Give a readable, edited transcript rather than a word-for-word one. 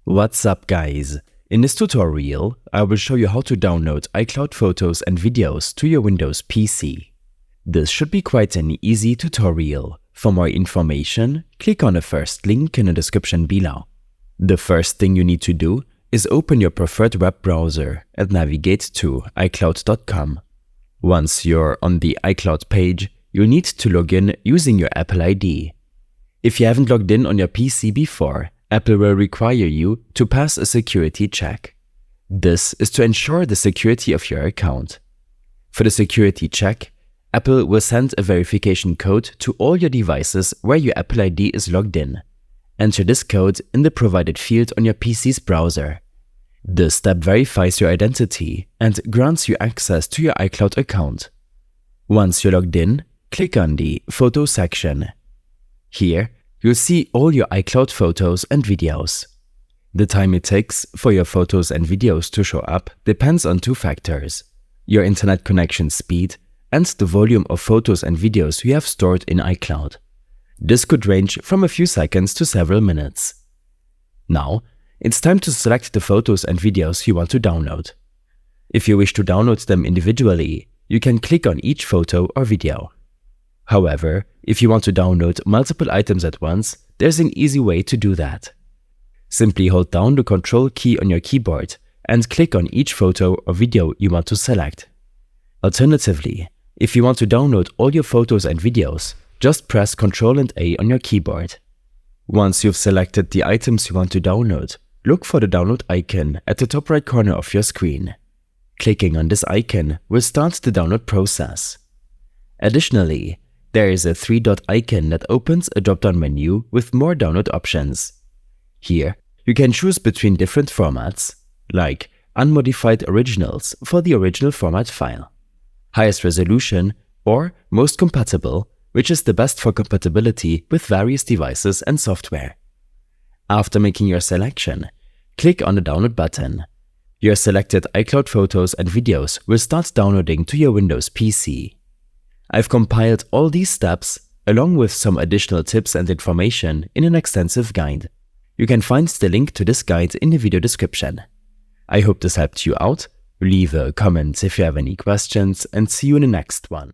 What's up, guys? In this tutorial, I will show you how to download iCloud photos and videos to your Windows PC. This should be quite an easy tutorial. For more information, click on the first link in the description below. The first thing you need to do is open your preferred web browser and navigate to iCloud.com. Once you're on the iCloud page, you'll need to log in using your Apple ID. If you haven't logged in on your PC before, Apple will require you to pass a security check. This is to ensure the security of your account. For the security check, Apple will send a verification code to all your devices where your Apple ID is logged in. Enter this code in the provided field on your PC's browser. This step verifies your identity and grants you access to your iCloud account. Once you're logged in, click on the Photo section. Here, you'll see all your iCloud photos and videos. The time it takes for your photos and videos to show up depends on two factors: your internet connection speed and the volume of photos and videos you have stored in iCloud. This could range from a few seconds to several minutes. Now, it's time to select the photos and videos you want to download. If you wish to download them individually, you can click on each photo or video. However, if you want to download multiple items at once, there's an easy way to do that. Simply hold down the Control key on your keyboard and click on each photo or video you want to select. Alternatively, if you want to download all your photos and videos, just press Ctrl and A on your keyboard. Once you've selected the items you want to download, look for the download icon at the top right corner of your screen. Clicking on this icon will start the download process. Additionally, there is a three-dot icon that opens a drop-down menu with more download options. Here, you can choose between different formats, like unmodified originals for the original format file, highest resolution, or most compatible, which is the best for compatibility with various devices and software. After making your selection, click on the download button. Your selected iCloud photos and videos will start downloading to your Windows PC. I've compiled all these steps, along with some additional tips and information, in an extensive guide. You can find the link to this guide in the video description. I hope this helped you out. Leave a comment if you have any questions, and see you in the next one.